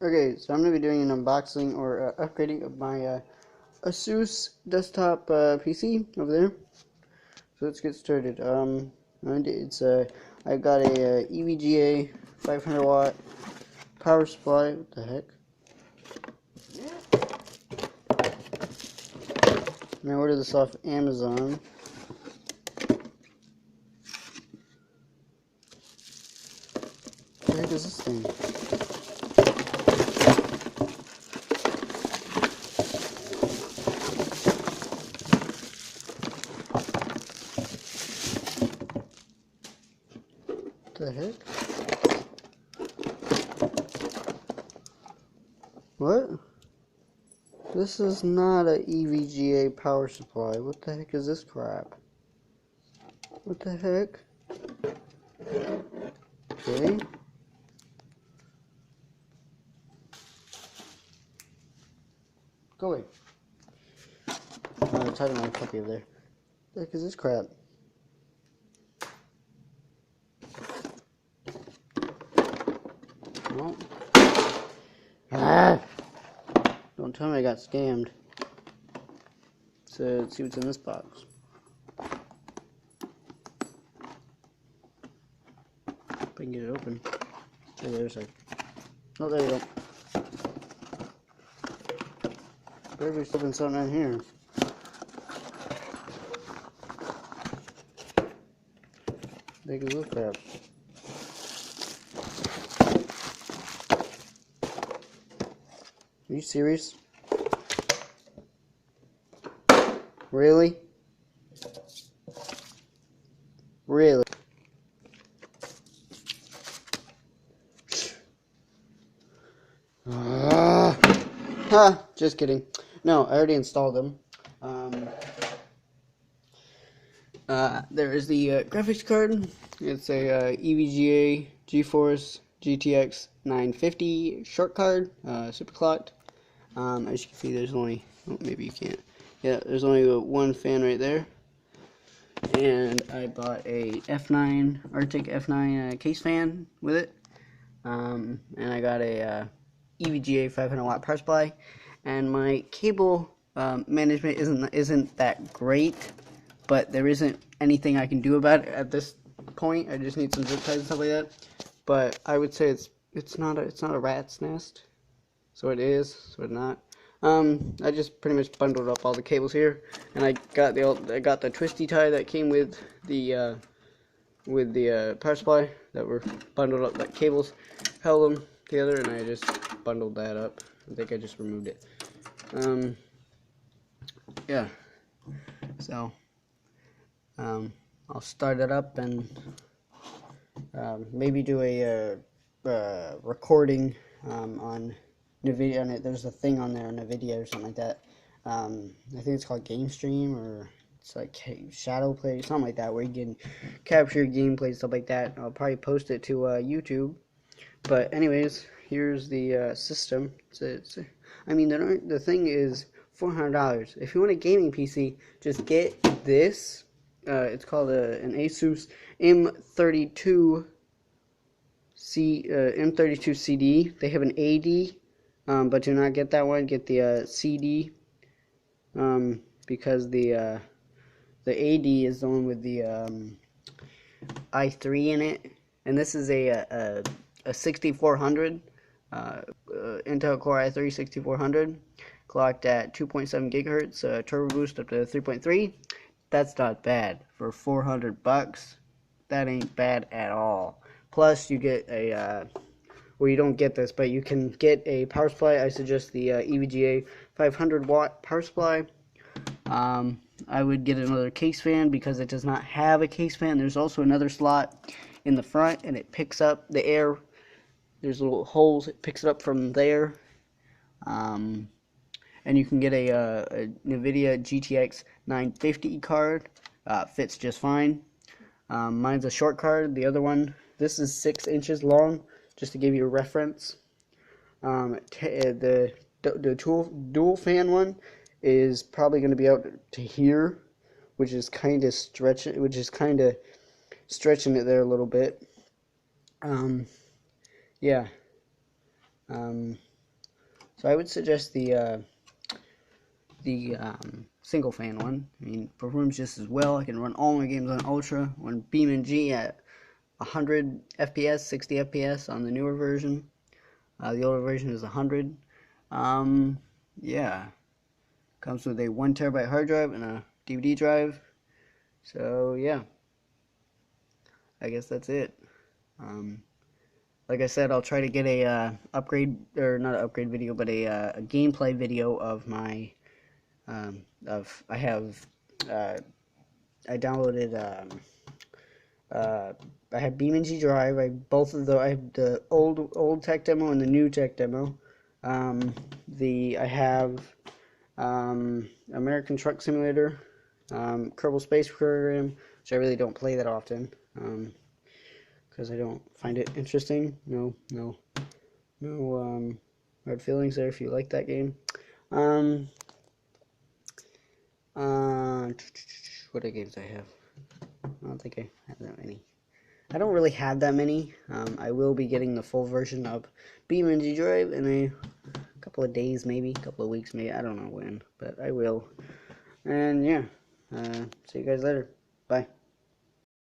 Okay, so I'm going to be doing an unboxing or upgrading of my Asus desktop PC over there. So let's get started. I got a EVGA 500 watt power supply. What the heck? And I ordered this off Amazon. What the heck is this thing? What the heck? What? This is not a EVGA power supply. What the heck is this crap? What the heck? Okay. Go away. I'm tied my puppy over there. What the heck is this crap? No. Ah! Don't tell me I got scammed. So let's see what's in this box. If I can get it open. Oh, there's a. Oh, there you go. Better be slipping something in here. Big as this crap. Are you serious? Really? Really? Just kidding. No, I already installed them. There is the graphics card. It's a EVGA GeForce GTX 950 short card, super clocked. As you can see, there's only, oh, maybe you can't. Yeah, there's only one fan right there. And I bought a F9 Arctic F9 case fan with it. And I got a EVGA 500 watt power supply. And my cable management isn't that great, but there isn't anything I can do about it at this point. I just need some zip ties and stuff like that. But I would say it's not a rat's nest. So it is, so it's not. I just pretty much bundled up all the cables here, and I got the twisty tie that came with the power supply that were bundled up. That cables held them together, and I just bundled that up. I think I just removed it. Yeah. So I'll start it up and maybe do a recording on NVIDIA on it. There's a thing on there, NVIDIA or something like that. I think it's called Game Stream, or it's like Shadow Play, something like that, where you can capture gameplay, stuff like that. I'll probably post it to YouTube. But anyways, here's the system. I mean, the thing is $400. If you want a gaming PC, just get this. It's called an Asus m32 m32 CD. They have an AD. But do not get that one. Get the CD, because the AD is the one with the i3 in it, and this is a 6400 Intel Core i3 6400, clocked at 2.7 gigahertz, turbo boost up to 3.3. That's not bad for $400. That ain't bad at all. Plus, you get a well, you don't get this, but you can get a power supply. I suggest the EVGA 500 watt power supply. I would get another case fan because it does not have a case fan. There's also another slot in the front, and it picks up the air. There's little holes. It picks it up from there. And you can get a NVIDIA GTX 950 card. Fits just fine. Mine's a short card. The other one, this is 6 inches long. Just to give you a reference, the dual fan one is probably going to be out to here, which is kind of stretching it there a little bit. Yeah. So I would suggest the single fan one. I mean, performs just as well. I can run all my games on Ultra, on BeamNG at 100 FPS, 60 FPS on the newer version. The older version is 100. Yeah, comes with a 1 terabyte hard drive and a DVD drive. So yeah, I guess that's it. Like I said, I'll try to get a upgrade, or not an upgrade video, but a gameplay video of my I have I downloaded I have BeamNG Drive. I have the old tech demo and the new tech demo. I have American Truck Simulator, Kerbal Space Program, which I really don't play that often, because I don't find it interesting. No hard feelings there if you like that game. What other games I have? I don't think I have that many. I don't really have that many. I will be getting the full version of BeamNG Drive in a couple of days, maybe, a couple of weeks, maybe. I don't know when, but I will. And yeah, see you guys later. Bye.